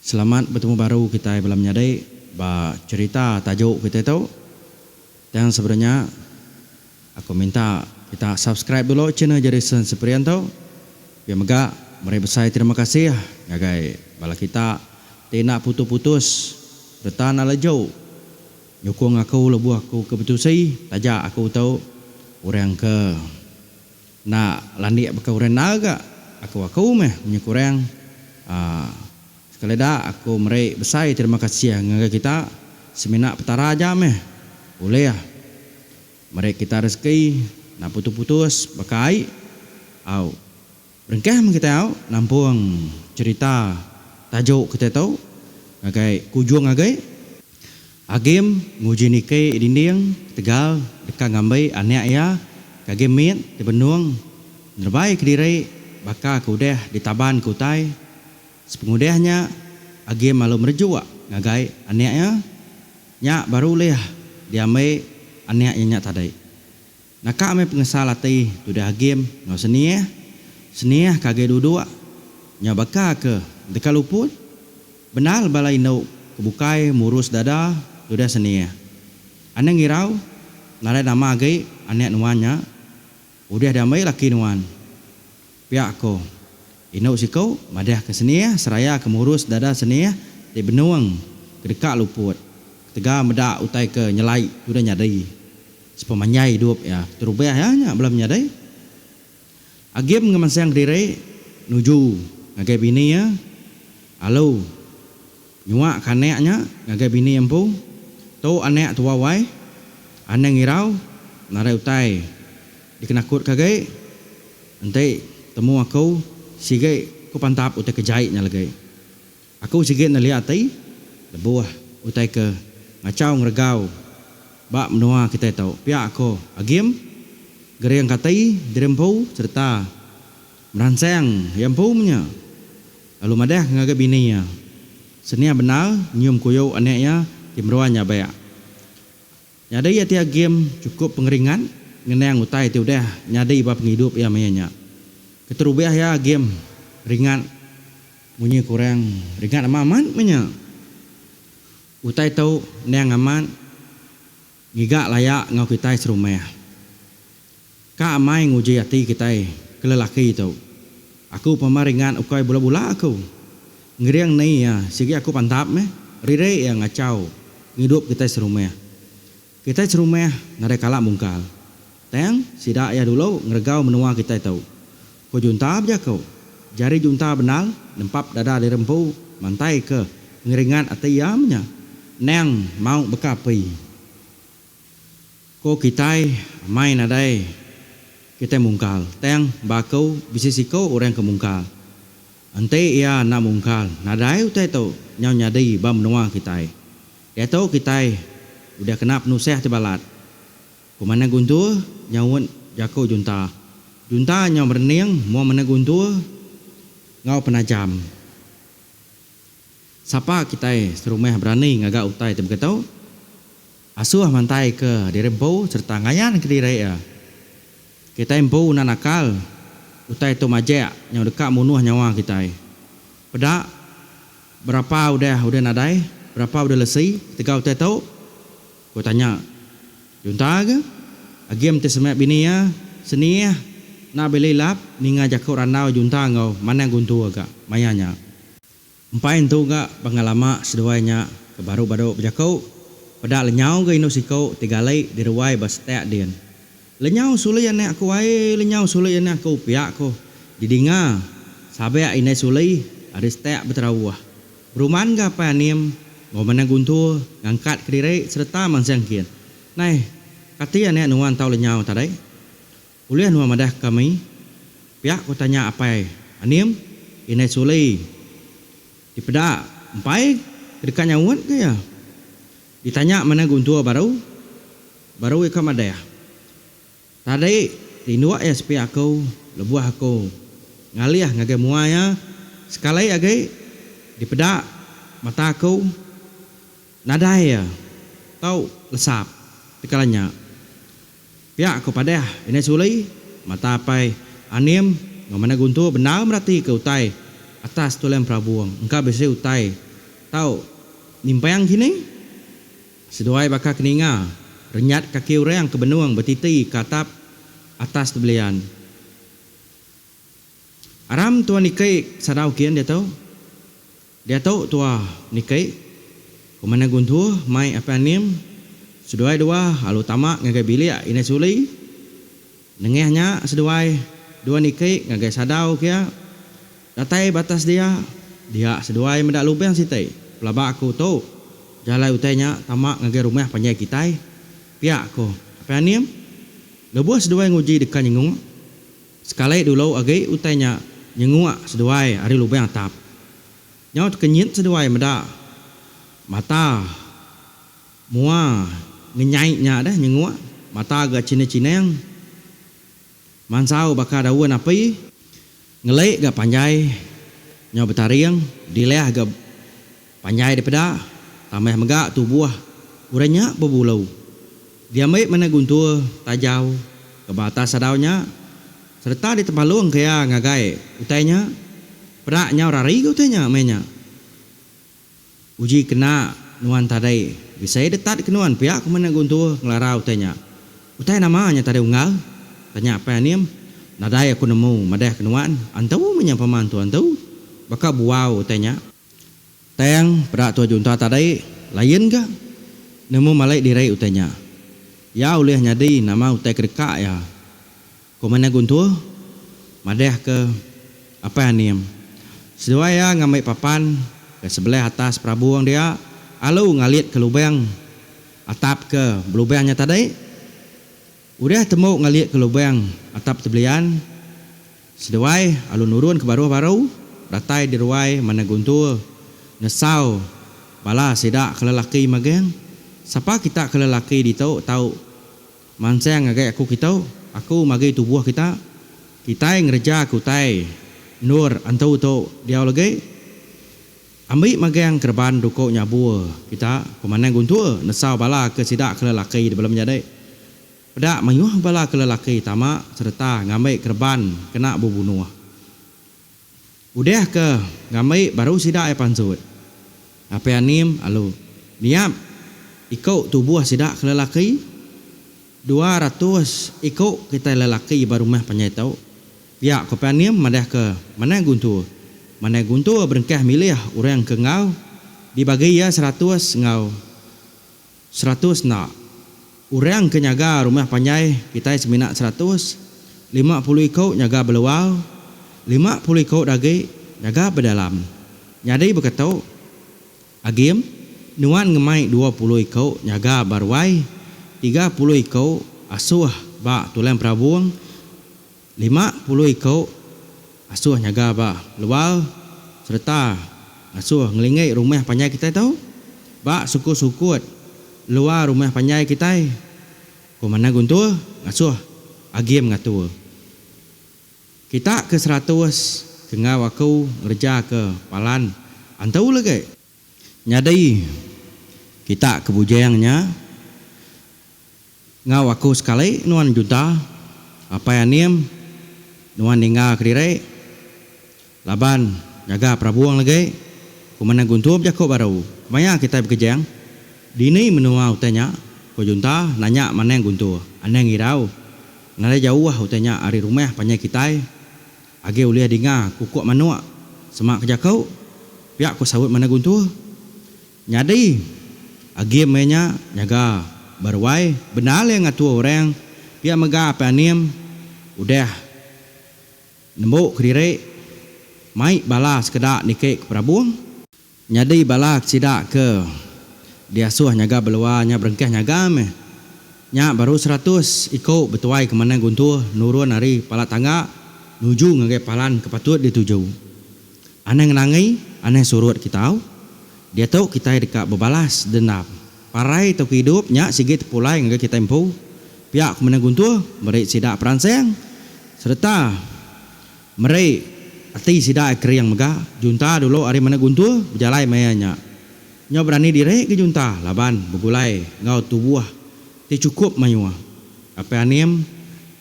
Selamat bertemu baru kita belum menyadai bah cerita tajuk kita itu. Dan sebenarnya aku minta kita subscribe dulu channel Jerisan Suprianto. Biar megak mari besar terima kasih ngagai bala kita tidak putus-putus bertahan ala jauh. Nyukung aku lebuh aku kebetusi tajak aku tahu orang ke nak landik baka orang naga aku meh menyekurang sekali dah aku meri besar terima kasih ngagai kita seminak petara aja meh boleh ya mari kita rezeki nak putus-putus bakai au berengkah kita au nampung cerita tajuk kita tahu ngagai kujung ngagai agim nguji nike dinding tegal dekat ngambai anak ya kage mit di benuang nerbai kediri baka kudah di taban kutai sepengudahnya agim malu merjua ngagai anaknya nya baru leh dia mai anaknya nya tadai naka mai pengesalati tudah agim ngau seniah kage duduk nya baka ke dekat luput benal balai nau kebukai murus dada tudah seniah anang ngirau narai nama agai anak nuannya udah damai laki nuan pihak ko inau sikau madah ke seniah seraya kemurus dada seniah di benuang kedekat luput tega medak utai ke nyelai sudah nyadai sepemanyai hidup ya terubah ya nya belum nyadai agim ngemansang diri nuju ngagai bini ya alo nyuak kaneknya ngagai bini empu tu anek tua wai anang ngirau narai utai dikenakut kagai ente temu aku sige ku pantap utai kejait nya lagi aku sige na lihat tai lebuah utai ke ngacau ngregau bak menua kita tahu pihak aku agim gereng katai dirempu serta meransang yang punya lalu madah ngagai bininya senia benar nyium kuyo anaknya timruannya bayak nyadai ya tia game cukup pengeringan ngenang utai tu dah nyadai bab penghidup ya mayanya keterubah ya game ringan bunyi kurang ringan aman menya utai tau nang aman ngigak layak ngau kita serumah ka amai nguji hati kita kelelaki itu aku pemaringan ukai bola-bola aku ngeriang ni ya sigi aku pantap meh rire yang ngacau ngidup kita serumah narai kalak mungkal teng sidak ya dulu ngergau menua kita tahu ko junta aja kau jari junta benal nempap dada di rempu mantai ke ngeringan atiyamnya neng mau bekapi ko kita main adai kita mungkal teng bakau bisisiko orang ke mungkal ante ia na mungkal nadai utai tu nyau nyadi bam menua kita ya tahu kita udah kena penuseh di balat kumana guntur nyawun jako junta nyau berniang mau mana guntur ngau penajam siapa kita serumah berani ngagak utai tem ketau asuh mantai ke dirempo serta ngayan ke diri ya kita empu nanakal utai tu majak nyau dekat munuh nyawa kita pedak berapa udah nadai berapa udah lesi tiga utai tahu aku tanya junta ke agim te semak bini ya seniah na belilap ninga jakau ranau junta ngau mana guntu agak mayanya empain tu gak pengalaman seduanya ke baru-baru berjakau pada lenyau ke ino sikau tiga lay diruai bastek dian lenyau sulai anak aku ai lenyau sulai anak aku pihak ko didinga sabe ina sulai ada stek beterawah beruman ga apa anim mau mana guntur ngangkat ke diri serta mansangkian nai katia nek nuan tau lenyau tadai ulih nuan madah kami pihak ko tanya apa anim ina sulai di pedak empai dekat nyawat ke ya ditanya mana guntur baru ikam ada ya tadi tinua ya sepi aku lebuah aku ngaliah ngagai muaya sekali agai di pedak mata aku nadai ya tau lesap tekalanya pihak aku pada ini sulai mata pai anim ngomana guntur benar berarti ke utai atas tulen prabuang engkau besi utai tahu nimpang kini seduai bakal keninga renyat kaki orang ke benuang betiti katap atas tebelian aram tua nikai sadau kian dia tahu tua nikai kumana guntur mai apa anim seduai dua halu tamak ngagai bilik ina suli nengehnya seduai dua nikai ngagai sadau kia datai batas dia seduai mendak lubang sitai pelaba aku tu jalai utainya tamak ngagai rumah panjai kitai pihak aku apa anim lebuh seduai nguji dekat nyengung sekali dulu agai utainya nyengung seduai hari lubang tap nyau kenyit seduai mendak mata mua ngenyai-nya dah nyengung mata agak cina-cina yang mansau bakal daun api ngelek gak panjai nyau betariang dileh gak panjai daripada tambah megak tubuh uranya berbulau dia mai mana guntur tajau ke batas sadaunya serta di tempat luang kaya ngagai utainya perak nyau rari utainya mainnya uji kena nuan tadai bisa detat kenuan pihak kemana guntur ngelarau utainya utai namanya tadai ungal tanya apa anim nadai aku nemu madah kenuan antau menyapa mantu antau bakal buau tanya tayang perak tua junta tadai lain ga nemu malai dirai utanya ya ulih nyadi nama utai kerka ya kemana guntur madah ke apa anim seduaya ngamai papan ke sebelah atas prabuang dia alu ngalit ke lubang atap ke lubangnya tadai udah temu ngaliat ke lubang atap tebelian seduai alun nurun ke baru-baru datai di ruai mana guntur nesau bala sedak ke lelaki mageng siapa kita ke lelaki di tahu mansang agak aku kita aku magi tubuh kita ngerja aku tai nur antau tu dia lagi ambil mageng kerban duko nyabu kita kemana guntur nesau bala ke sedak ke lelaki di dalam jadi pada mayuh bala ke lelaki tamak serta ngamai kerban kena bubunuh. Udah ke ngamai baru sidak pansut. Apa anim alu niap ikut tubuh sidak ke lelaki 200 ikut kita lelaki baru mah panjai tau. Pihak ke anim madah ke mana guntur berengkah milih orang ke ngau dibagi ya 100 ngau 100 nak urang kenyaga rumah panjai kita seminak 100 50 ikut nyaga beluau 50 ikut dagi nyaga berdalam nyadai berkata agim nuan ngemai 20 ikut nyaga barwai 30 ikut asuh ba tulang prabuang 50 ikut asuh nyaga ba luau serta asuh ngelingai rumah panjai kita tahu ba suku-sukut luar rumah panjai kita kumana guntur ngasuh agim ngatur kita ke 100 tengah aku ngerja ke palan antau lagi nyadai kita ke bujayangnya ngau aku sekali nuan juta apa yang niem nuan ninga kerire laban jaga prabuang lagi kumana guntur jako baru maya kita berkejang dini menua utanya ko junta nanya mana yang guntur anda ngirau nare jauh utanya ari rumah panjai kita age uliah dinga kukuk manua semak kerja kau pihak ko sawut mana guntur nyadi age menya nyaga barwai benar yang ngatu orang pihak mega apa anim udah nembok kerire mai balas kedak nike ke prabuang nyadi balak sidak ke dia suah nyaga beluanya berengkah nyaga meh nya baru 100 ikut betuai ke mana guntur nurun hari pala tangga nuju ngagai palan kepatut dituju aneh ngenangi aneh surut kita dia tahu kita dekat berbalas dendam parai tau hidup nya sigit pulai ngagai kita empu pihak ke mana guntur mereka sidak peranseng serta mereka ati sidak ekri yang megah junta dulu hari mana guntur berjalai mayanya nya berani direk ke junta laban begulai ngau tubuh ti cukup mayua apa anim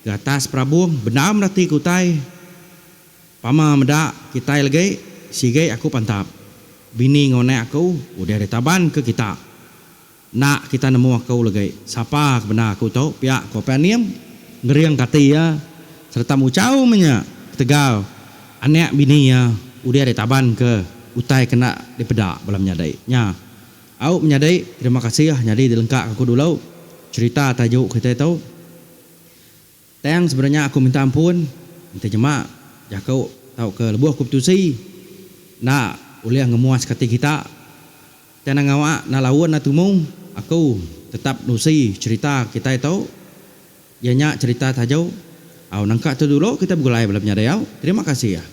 ke atas prabu benam rati kutai pama meda kita lagi sige aku pantap bini ngonek aku udah ditaban ke kita. Nak kita nemu aku lagi. Siapa benar aku tahu pihak kopaniam ngeriang kati ya serta mucau menya tegal anak bini ya udah ditaban ke utai kena dipedak balam nyadai. Nya. Au menyadai terima kasih ya nyadai dilengkap aku dulu cerita tajuk kita tahu. Tang sebenarnya aku minta ampun minta jemaah ya kau tahu ke lebuh keputusi nak boleh ngemuas kati kita dan ngawak na lawan na tumung aku tetap nusi cerita kita itu ianya cerita tajuk au nangka tu dulu kita begulai balam nyadai. Terima kasih ya.